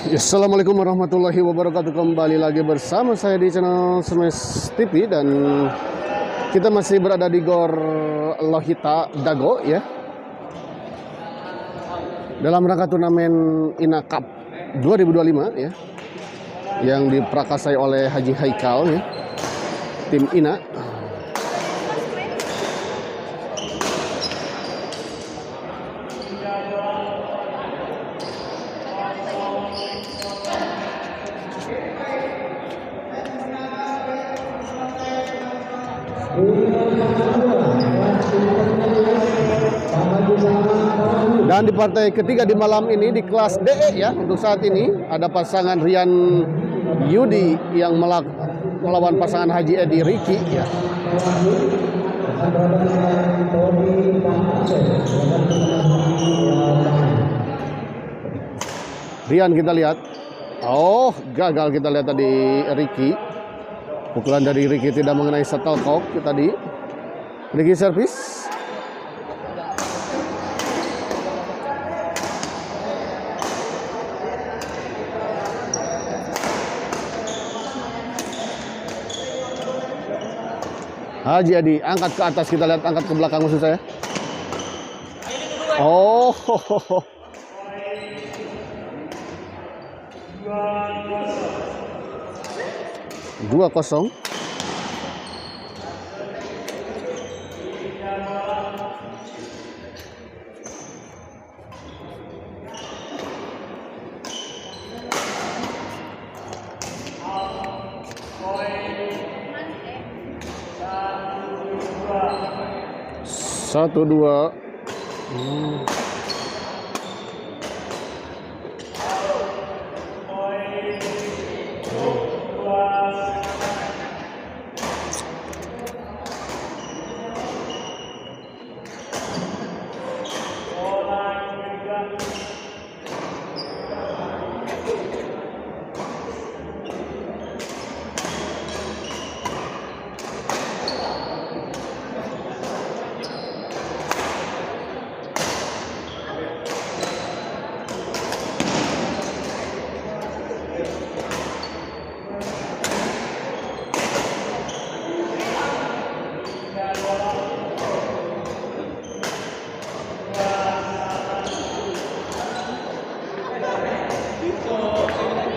Assalamualaikum warahmatullahi wabarakatuh. Kembali lagi bersama saya di channel Smash TV dan kita masih berada di Gor Lohita Dago ya. Dalam rangka turnamen INA Cup 2025 ya. Yang diprakasai oleh Haji Haikal ya. Tim INA. Dan di partai ketiga di malam ini di kelas DE ya, untuk saat ini ada pasangan Rian Yudi yang melawan pasangan Haji Edi Riki ya. Rian kita lihat, oh gagal kita lihat tadi Riki. Pukulan dari Riki tidak mengenai shuttlecock tadi. Riki servis. Haji Adi angkat ke atas, kita lihat, angkat ke belakang maksud saya. Oh, 2-0. Satu dua.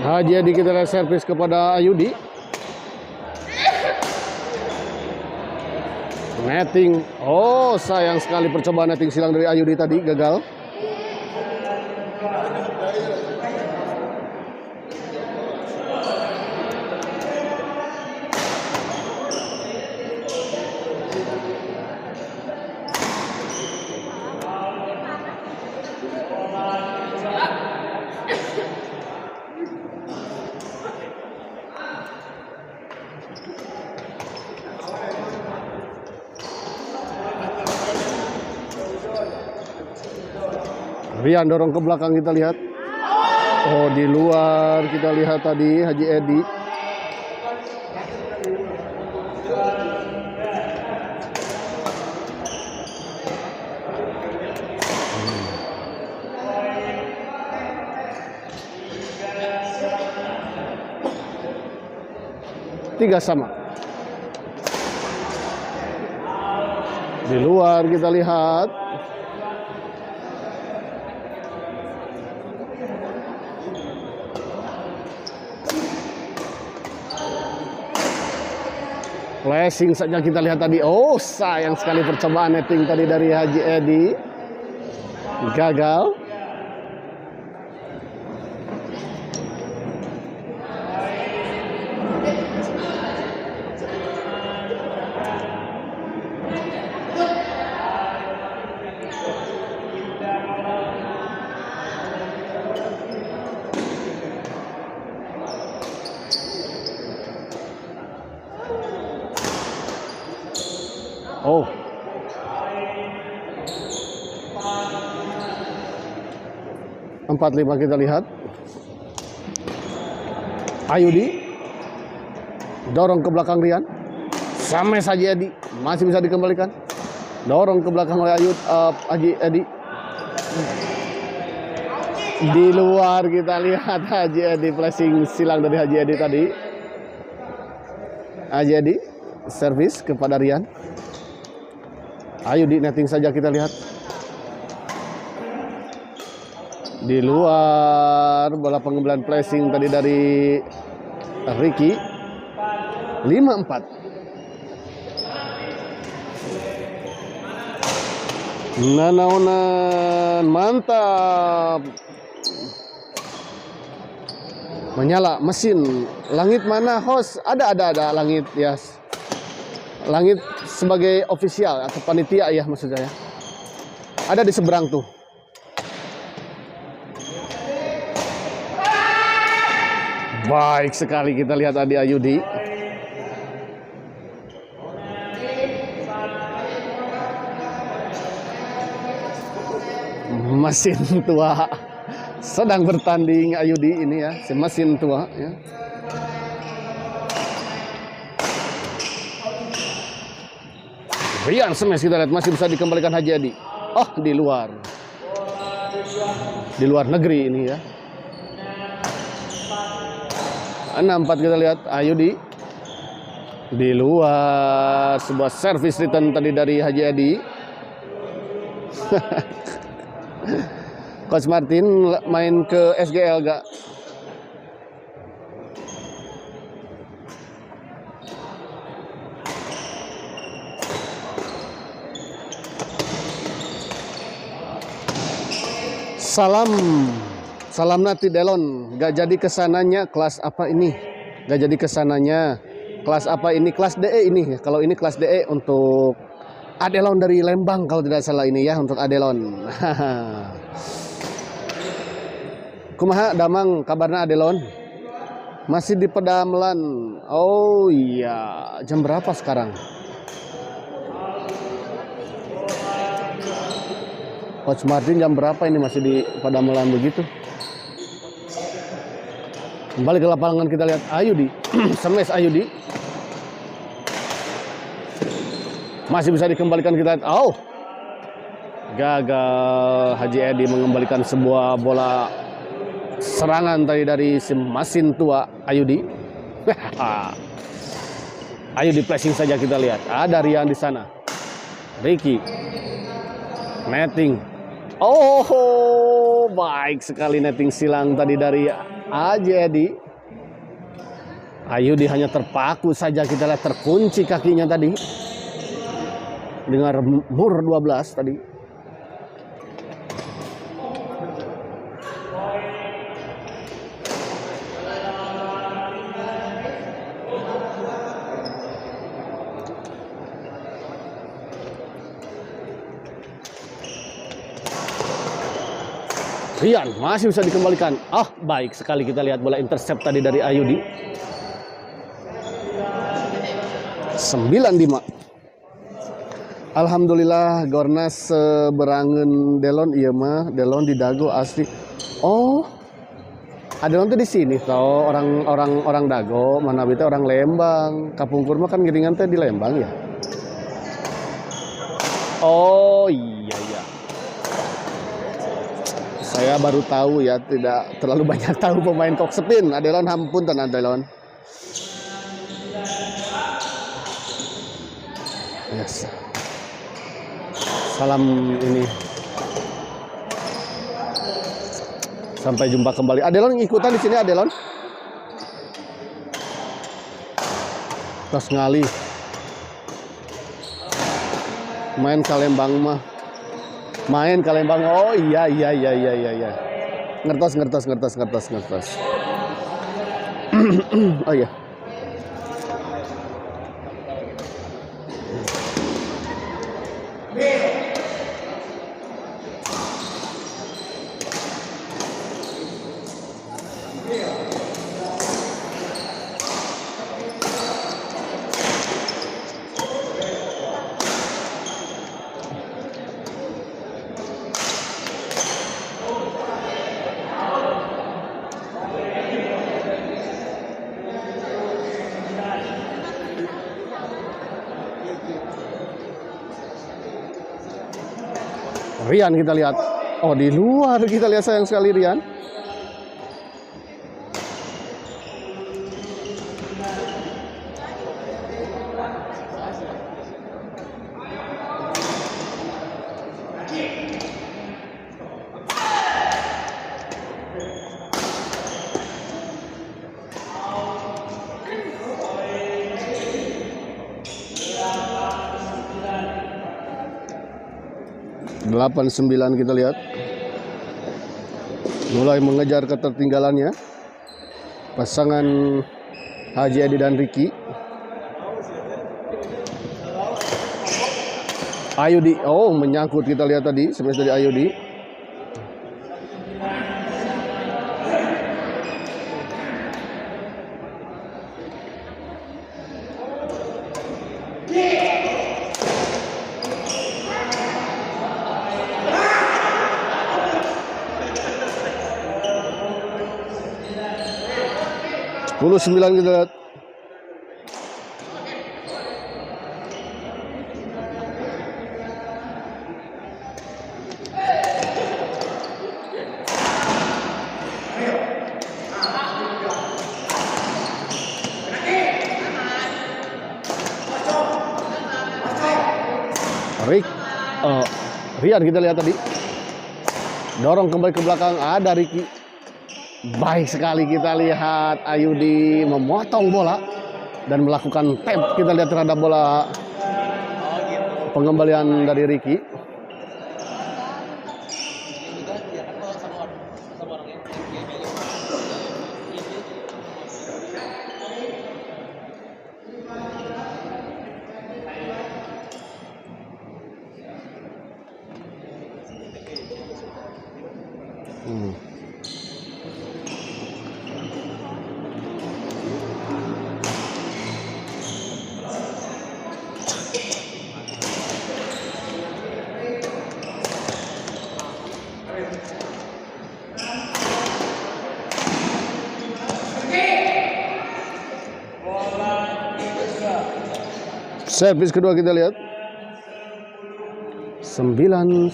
Haji Adi kita lihat servis kepada Ayudi. Netting. Oh, sayang sekali percobaan netting silang dari Ayudi tadi gagal. Rian dorong ke belakang kita lihat. Oh, di luar kita lihat tadi Haji Edi. Tiga sama. Di luar kita lihat. Flashing saja kita lihat tadi. Oh, sayang sekali percobaan netting tadi dari Haji Edi. Gagal. Oh. Empat lima kita lihat. Ayudi dorong ke belakang Rian. Sama saja Edi, masih bisa dikembalikan. Dorong ke belakang oleh Haji Edi. Di luar kita lihat Haji Edi flashing silang dari Haji Edi tadi. Haji Edi servis kepada Rian. Ayo di netting saja kita lihat. Di luar bola pengembangan flashing tadi dari Ricky. 5-4. Nanaunan mantap. Menyala mesin. Langit mana host? Ada langit ya. Langit sebagai official atau panitia ya maksud saya. Ada di seberang tuh. Baik sekali kita lihat Adi Ayudi. Mesin tua sedang bertanding Ayudi ini ya, si mesin tua ya. Rian smash kita lihat masih bisa dikembalikan Haji Adi. Oh, di luar negeri ini ya. 6-4 kita lihat Ayudi. Di luar sebuah service return tadi dari Haji Adi. Coach Martin main ke SGL gak? Salam Nati Delon. Gak jadi kesananya kelas apa ini? Gak jadi kesananya kelas apa ini? Kelas DE ini. Kalau ini kelas DE untuk Adelon dari Lembang kalau tidak salah ini ya, untuk Adelon. Kumaha Damang kabarnya Adelon? Masih di Pedamelan. Oh iya, jam berapa sekarang? Coach Martin jam berapa ini masih di Pedamelan begitu? Kembali ke lapangan kita lihat Ayudi. Smash Ayudi. Masih bisa dikembalikan kita lihat. Oh, gagal Haji Edi mengembalikan sebuah bola serangan tadi dari si mesin tua Ayudi. Ayudi flashing saja kita lihat. Ada Rian di sana. Ricky. Netting. Oh, baik sekali netting silang tadi dari Haji Edi. Ayudi hanya terpaku saja kita lihat, terkunci kakinya tadi. Dengar mur 12 tadi. Rian masih bisa dikembalikan. Ah, baik sekali kita lihat bola intercept tadi dari Ayudi. 9-5. Alhamdulillah Gornas berangen Delon iya mah, Delon di Dago asli. Oh, Adelon tuh di sini tau, orang Dago, mana bita orang Lembang. Kapungkur mah kan giringan teh di Lembang ya. Oh iya. Saya baru tahu ya, tidak terlalu banyak tahu pemain Kok Sepin. Adelon hampunten Adelon. Yes. Salam ini. Sampai jumpa kembali. Adelon ikutan di sini Adelon. Tos ngali. Main Kalembang mah. Main Kalembang. Oh iya. Ngertos. Oh iya. Rian kita lihat. Oh, di luar kita lihat sayang sekali Rian. 8-9 kita lihat. Mulai mengejar ketertinggalannya pasangan Haji Edi dan Ricky. Ayudi, oh menyangkut kita lihat tadi, smash dari Ayudi. Puluh 9 kita lihat. Rian kita lihat tadi dorong kembali ke belakang, ada Ricky. Baik sekali kita lihat Ayudi memotong bola dan melakukan tap kita lihat terhadap bola. Pengembalian dari Ricky. Servis kedua kita lihat 9-10.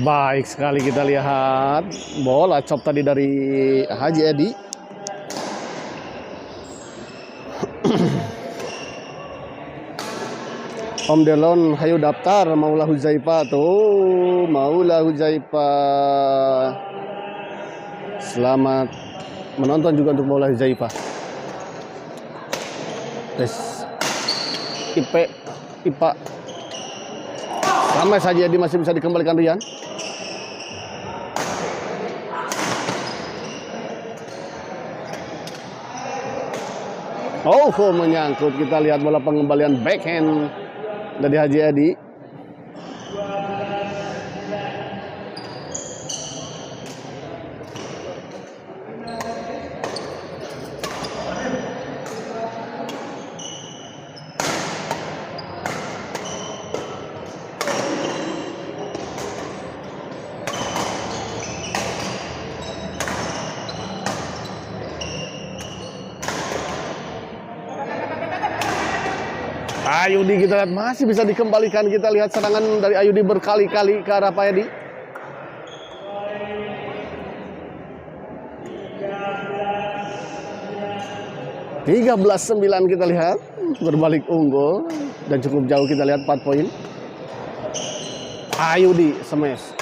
Baik sekali kita lihat bola chop tadi dari Haji Edi. Om Delon, hayu daftar Maula Huzaifa tuh, Maula Huzaifa. Selamat menonton juga untuk Maula Huzaifa. Tes IPA. Sampai saja Edi masih bisa dikembalikan Rian. Oh, menyangkut. Kita lihat bola pengembalian backhand dari Haji Edi. Ayudi kita lihat masih bisa dikembalikan. Kita lihat serangan dari Ayudi berkali-kali ke arah Pak Edi. (13-9) kita lihat berbalik unggul dan cukup jauh kita lihat 4 poin. Ayudi smash.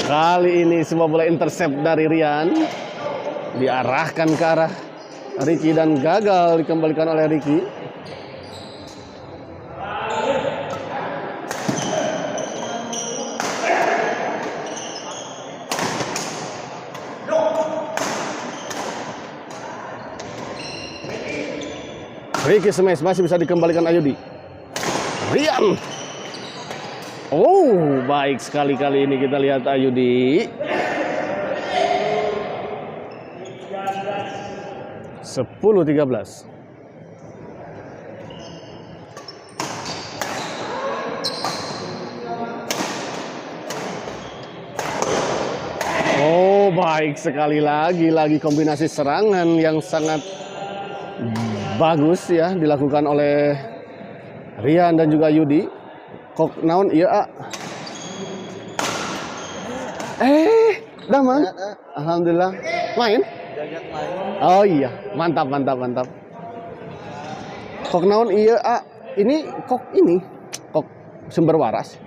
Kali ini sebuah bola intercept dari Rian diarahkan ke arah Ricky dan gagal dikembalikan oleh Ricky. Ricky smash masih bisa dikembalikan Ayudi. Rian. Oh, baik sekali kali ini kita lihat Ayudi. 10-13. Oh, baik sekali lagi kombinasi serangan yang sangat bagus ya dilakukan oleh Rian dan juga Yudi. Kok naon iya A? Dah mang. Alhamdulillah. Main? Oh iya, mantap mantap mantap. Kok naon iya A? Ini kok sumber waras.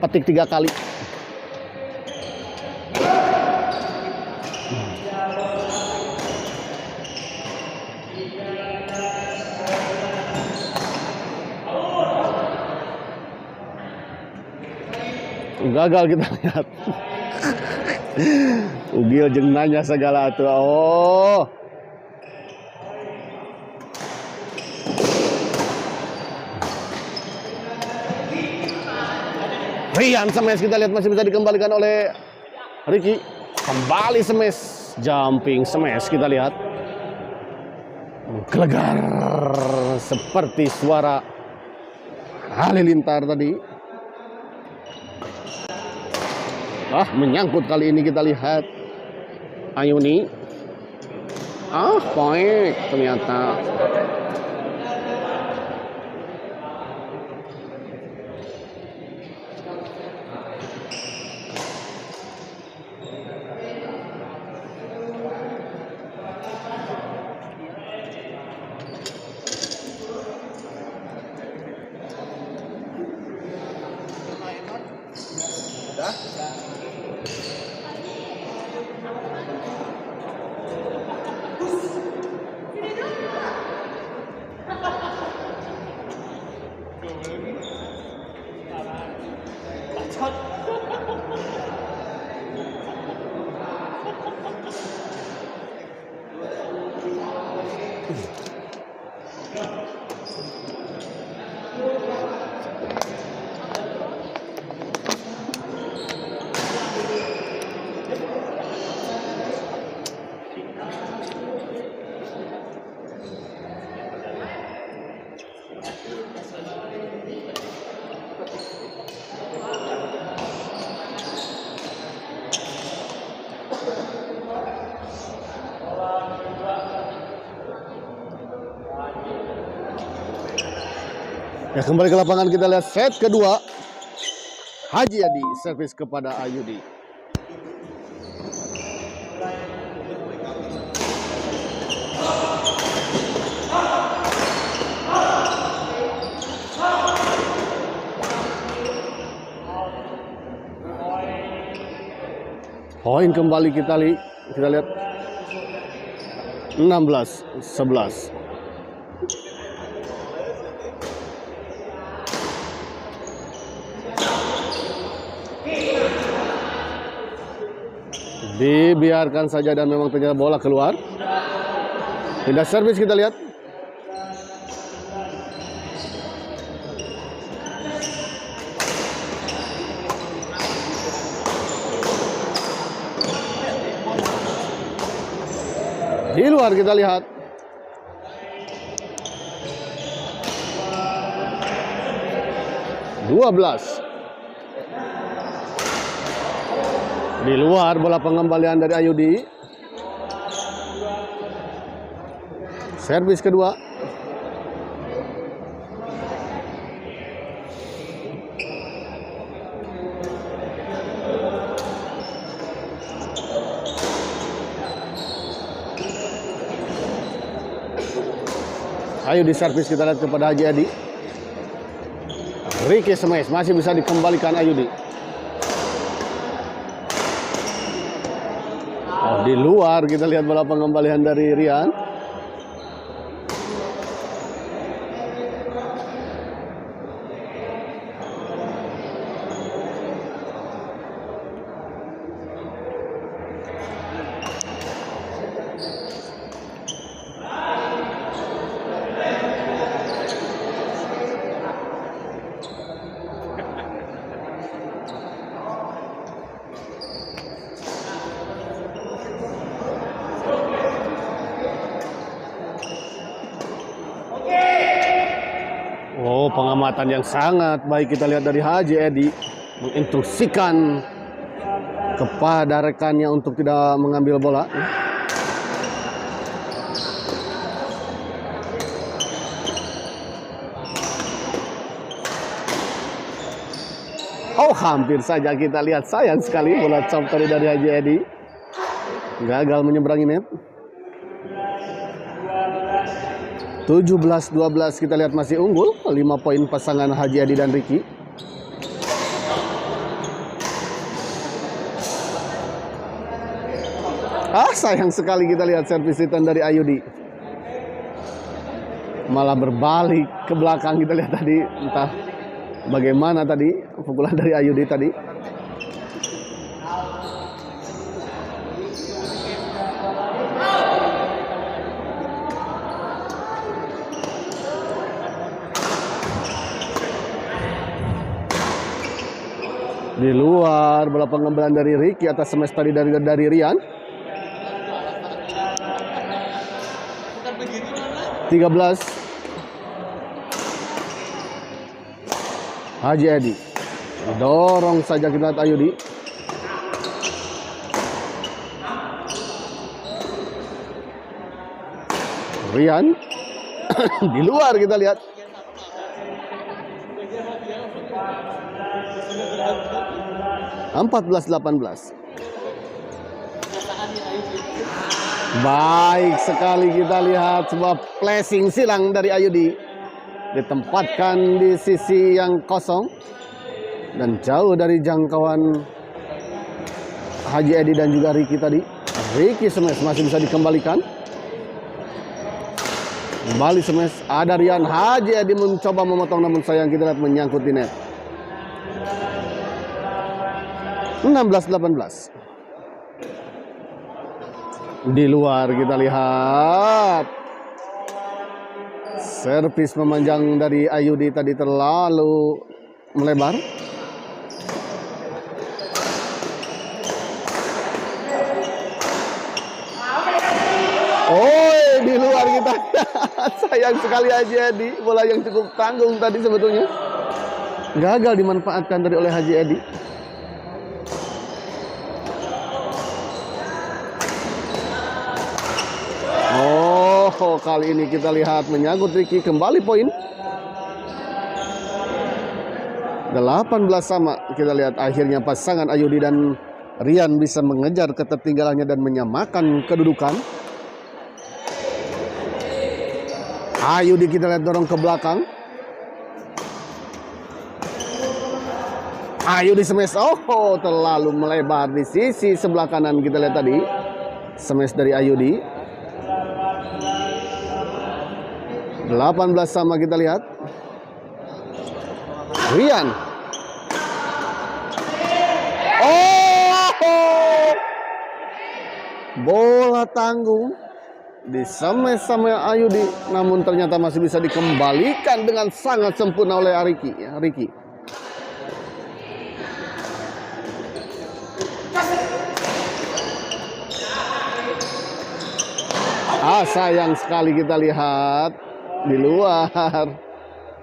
Petik 3 kali. Gagal kita lihat. Ugil jeung nanya segala atuh. Oh. Rian smash, kita lihat masih bisa dikembalikan oleh Ricky. Kembali smash, jumping smash kita lihat. Menggelegar seperti suara halilintar tadi. Menyangkut kali ini kita lihat. Ayuni. Poin ternyata. Ya, kembali ke lapangan, kita lihat set kedua. Haji Adi servis kepada Ayudi. Poin kembali kita lihat 16-11. Dibiarkan saja dan memang ternyata bola keluar. Tidak servis kita lihat. Di luar kita lihat. Di luar bola pengembalian dari Ayudi. Servis kedua. Ayudi servis kita lihat kepada Haji Adi. Ricky smash, masih bisa dikembalikan Ayudi. Di luar kita lihat bola pengembalian dari Rian. Pengamatan yang sangat baik kita lihat dari Haji Edi, menginstruksikan kepada rekannya untuk tidak mengambil bola. Oh, hampir saja kita lihat, sayang sekali bola chop tadi dari Haji Edi. Gagal menyeberangi net. 17-12 kita lihat masih unggul. 5 poin pasangan Haji Edi dan Ricky. Sayang sekali kita lihat servis return dari Ayudi. Malah berbalik ke belakang kita lihat tadi. Entah bagaimana tadi pukulan dari Ayudi tadi. Di luar bola pengembalan dari Ricky atas smash tadi dari Rian. 13 Haji Edi. Dorong saja kita lihat Ayudi. Rian. Di luar kita lihat. (14-18). Baik sekali kita lihat sebuah flashing silang dari Ayudi. Ditempatkan di sisi yang kosong dan jauh dari jangkauan Haji Edi dan juga Ricky tadi. Ricky smash masih bisa dikembalikan. Kembali smash, ada Rian. Haji Edi mencoba memotong namun sayang kita lihat menyangkut di net. 16-18. Di luar kita lihat servis memanjang dari Ayudi tadi terlalu melebar. Oh, di luar kita. Sayang sekali Haji Edi, bola yang cukup tanggung tadi sebetulnya gagal dimanfaatkan tadi oleh Haji Edi. Oh, kali ini kita lihat menyangkut Ricky, kembali poin. 18 sama. Kita lihat akhirnya pasangan Ayudi dan Rian bisa mengejar ketertinggalannya dan menyamakan kedudukan. Ayudi kita lihat dorong ke belakang. Ayudi smash. Oh, terlalu melebar di sisi sebelah kanan kita lihat tadi. Smash dari Ayudi. 18 sama kita lihat. Rian. Oh, bola tanggung di sama Ayudi, namun ternyata masih bisa dikembalikan dengan sangat sempurna oleh Ricky. Sayang sekali kita lihat di luar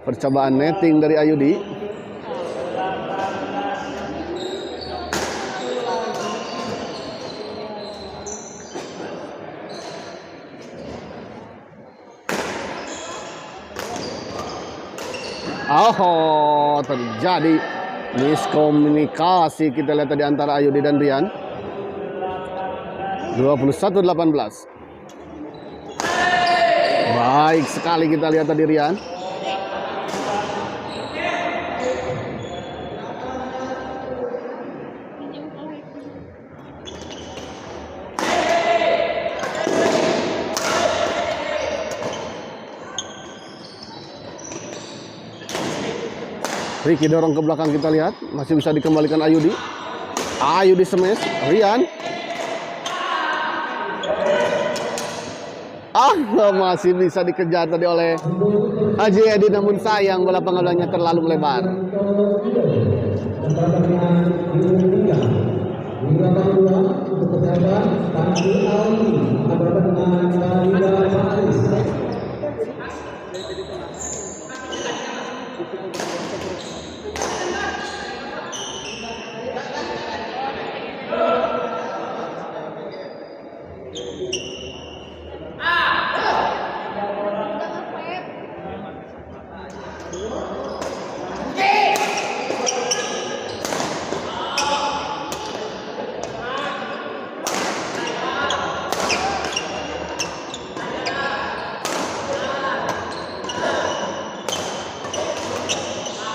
percobaan netting dari Ayudi. Oh, terjadi miskomunikasi kita lihat tadi antara Ayudi dan Rian. 21-18. Baik sekali kita lihat tadi Rian. Ricky dorong ke belakang kita lihat. Masih bisa dikembalikan Ayudi. Ayudi smash. Rian. Masih bisa dikejar tadi oleh Haji Edi, namun sayang bola pengaduannya terlalu melebar.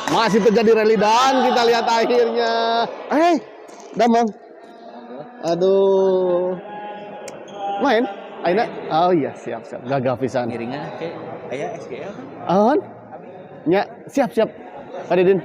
Masih terjadi rally dan kita lihat akhirnya. Damang. Aduh. Main? Aina? Oh iya, siap. Gagah pisan. Miringan ke aya SGL kan? Ahon? Nya, siap. Pak Didin.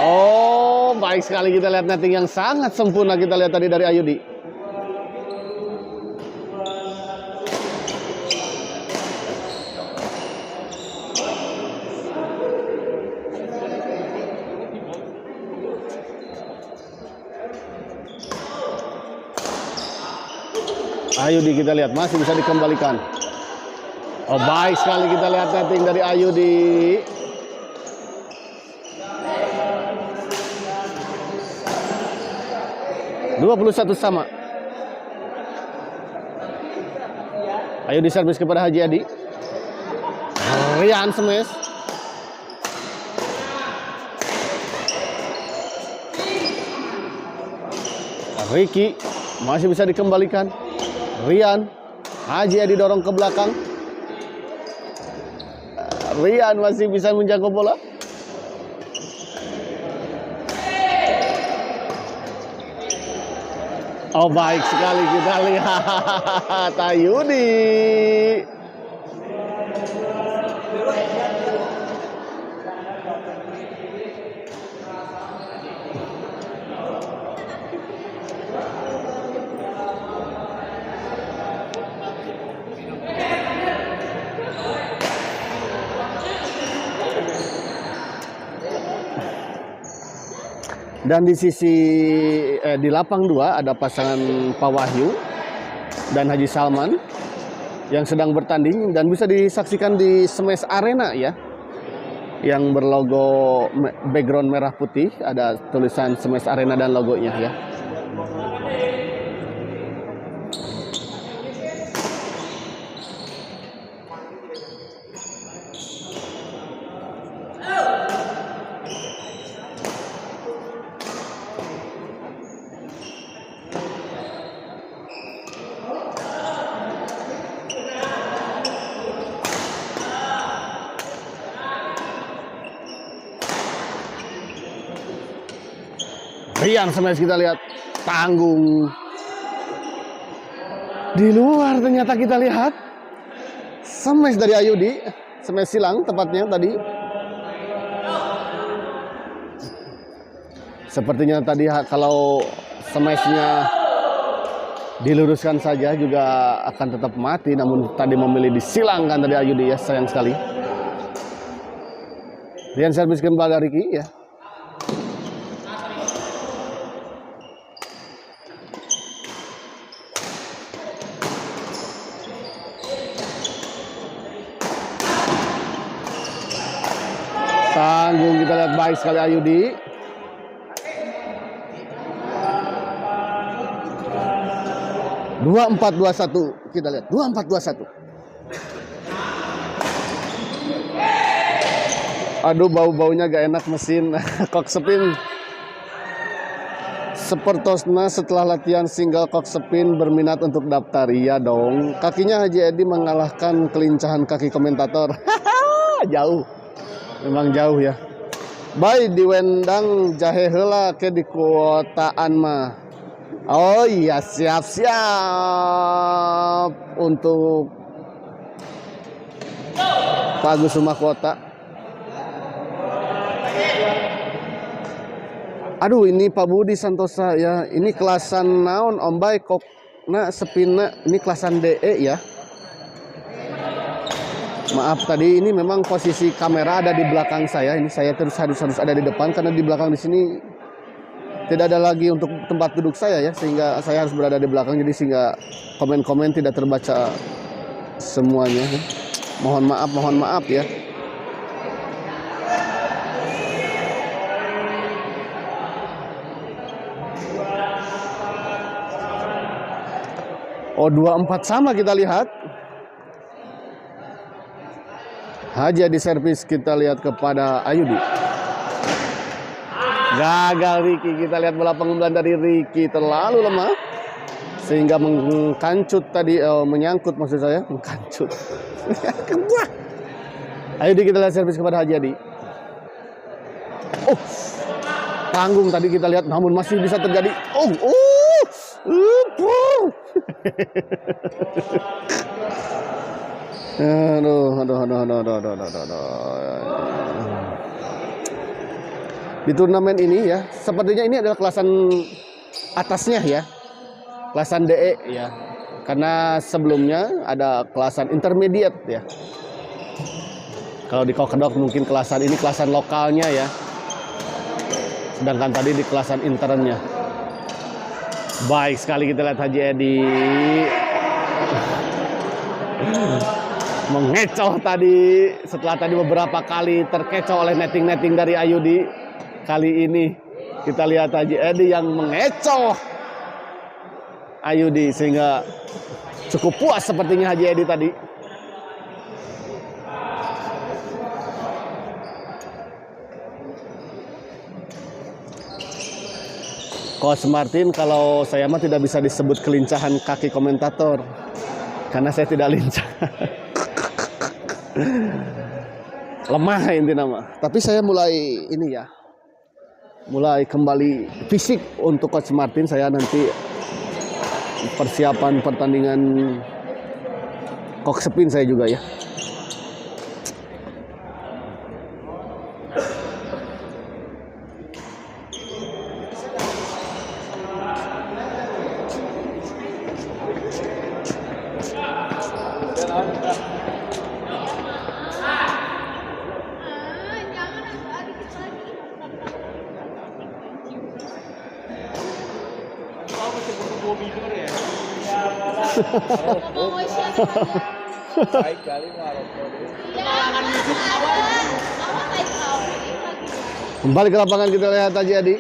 Oh, baik sekali kita lihat netting yang sangat sempurna kita lihat tadi dari Ayudi. Ayudi kita lihat masih bisa dikembalikan. Oh, baik sekali kita lihat netting dari Ayudi. Dua 21 sama. Ayo diservis kepada Haji Adi. Rian smash. Ricky masih bisa dikembalikan. Rian, Haji Adi dorong ke belakang. Rian masih bisa menjaga bola. Oh, baik sekali kita lihat Ayudi. Dan di sisi di lapang 2 ada pasangan Pak Wahyu dan Haji Salman yang sedang bertanding dan bisa disaksikan di Smash Arena ya, yang berlogo background merah putih, ada tulisan Smash Arena dan logonya ya. Rian smash kita lihat tanggung. Di luar ternyata kita lihat smash dari Ayudi, smash silang tepatnya tadi. Sepertinya tadi kalau smashnya diluruskan saja juga akan tetap mati, namun tadi memilih disilangkan tadi Ayudi ya, sayang sekali. Rian servis kembali Ricky ya. Tanggung kita lihat baik sekali Ayudi. Dua 4-2-1 kita lihat 2-4-2-1. Aduh, bau-baunya gak enak mesin kok spin. Sepertosna setelah latihan single cock spin berminat untuk daftar. Iya dong. Kakinya Haji Edi mengalahkan kelincahan kaki komentator. Jauh. Memang jauh ya. Baik di Wendang jahe heula ke di kuotaan mah. Oh iya, siap-siap untuk Pak Agus Rumah Kota. Aduh, ini Pak Budi Santosa ya. Ini kelasan naon Om Bay kokna sepina ini kelasan DE ya. Maaf tadi ini memang posisi kamera ada di belakang saya. Ini saya terus harus ada di depan karena di belakang di sini tidak ada lagi untuk tempat duduk saya ya, sehingga saya harus berada di belakang, jadi sehingga komen-komen tidak terbaca semuanya. Mohon maaf ya. Oh, 2-4 sama kita lihat. Haji di servis kita lihat kepada Ayudi. Gagal Ricky. Kita lihat bola pengumpulan dari Ricky terlalu lemah sehingga mengkancut tadi, menyangkut maksud saya, mengkancut. Ayo kita lihat servis kepada Haji Adi. Oh, tanggung tadi kita lihat, namun masih bisa terjadi. Di turnamen ini ya, sepertinya ini adalah kelasan atasnya ya, kelasan DE ya, karena sebelumnya ada kelasan intermediate ya. Kalau di kokedok mungkin kelasan ini kelasan lokalnya ya, sedangkan tadi di kelasan internnya. Baik sekali kita lihat Haji Edi mengecoh tadi, setelah tadi beberapa kali terkecoh oleh netting-netting dari Ayudi. Kali ini kita lihat Haji Edi yang mengecoh Ayudi sehingga cukup puas sepertinya Haji Edi tadi. Coach Martin, kalau saya mah tidak bisa disebut kelincahan kaki komentator karena saya tidak lincah. Lemah inti nama. Tapi saya mulai ini ya, mulai kembali fisik untuk Coach Martin. Saya nanti persiapan pertandingan Kokspin saya juga ya. Baik kali Maroko. Kembali ke lapangan kita lihat Haji Adi.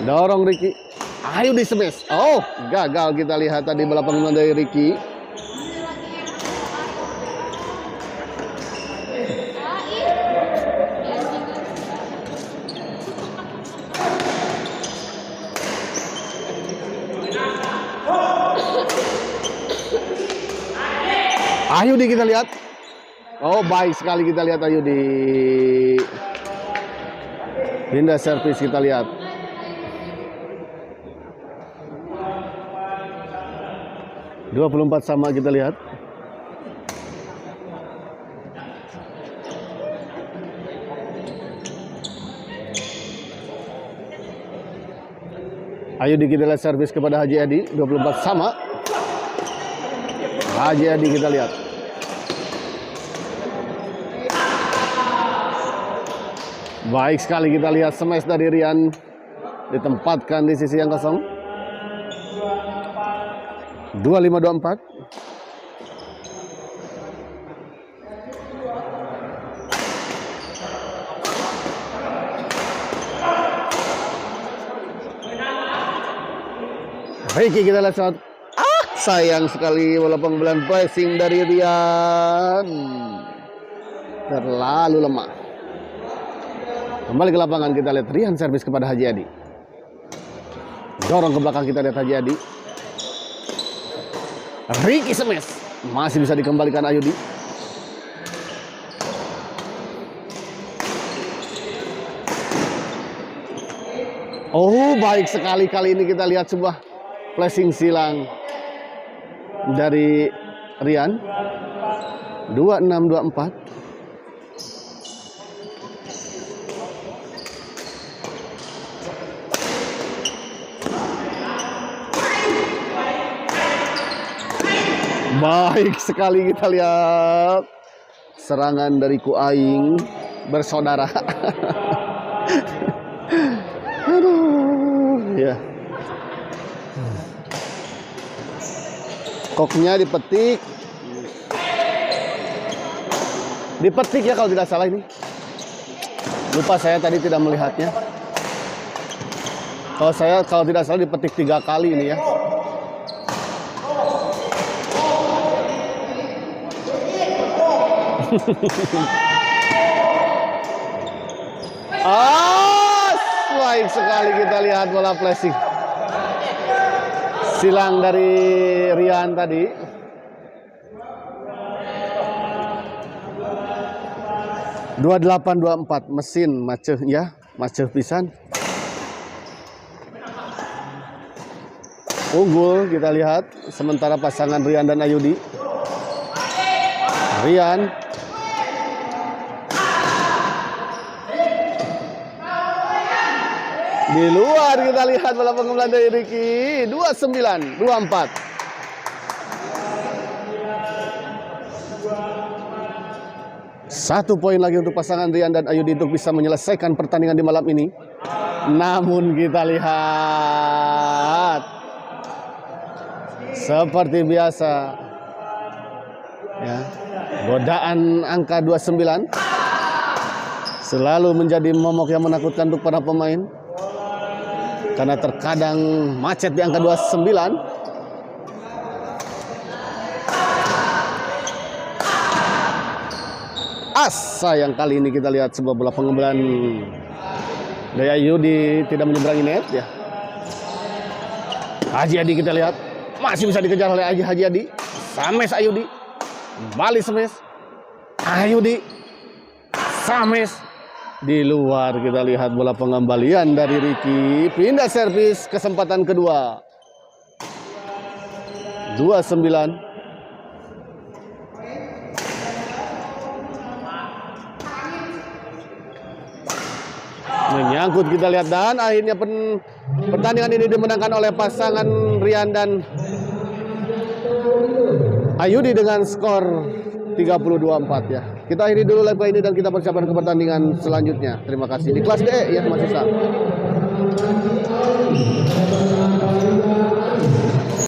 Dorong Ricky. Ayo di smash. Oh, gagal kita lihat tadi bola pengumuman dari Ricky. Ayudi kita lihat. Oh, baik sekali kita lihat Ayudi. Pindah servis kita lihat. (24) sama kita lihat. Ayudi kita lihat servis kepada Haji Adi. 24 sama. Haji Adi kita lihat. Baik sekali kita lihat smash dari Rian ditempatkan di sisi yang kosong. 25-24. Ricky kita lihat shot. Sayang sekali bola pengumpulan pressing dari Rian. Terlalu lemah. Kembali ke lapangan kita lihat Rian servis kepada Haji Adi. Dorong ke belakang kita lihat Haji Adi. Ricky smash. Masih bisa dikembalikan Ayudi. Oh, baik sekali kali ini kita lihat sebuah flashing silang dari Rian. 26-24. Baik sekali kita lihat serangan dari Ku Aing bersaudara. Aduh, ya. Koknya dipetik. Dipetik ya kalau tidak salah ini. Lupa saya tadi tidak melihatnya. Kalau tidak salah dipetik 3 kali ini ya. Ah! baik sekali, kita lihat bola flashing. Silang dari Rian tadi. Dua 28-24 mesin maceh ya, maceh pisan. Unggul kita lihat sementara pasangan Rian dan Ayudi. Rian di luar, kita lihat bola pengumpulan dari Ricky. 29-24. Satu poin lagi untuk pasangan Rian dan Ayudi untuk bisa menyelesaikan pertandingan di malam ini. Namun kita lihat seperti biasa ya, godaan angka 29 selalu menjadi momok yang menakutkan untuk para pemain. Karena terkadang macet di angka 29. Sayang kali ini kita lihat sebuah bola pengumpulan dari Ayudi tidak menyeberangi net ya. Haji Adi kita lihat masih bisa dikejar oleh Haji Adi. Sames Ayudi, balik Sames Ayudi, Sames. Di luar kita lihat bola pengembalian dari Ricky. Pindah servis kesempatan kedua. 29. Menyangkut kita lihat dan akhirnya pertandingan ini dimenangkan oleh pasangan Rian dan Ayudi dengan skor 32-4 ya. Kita akhiri dulu live ini dan kita persiapan ke pertandingan selanjutnya. Terima kasih. Di kelas D ya Mas Isa.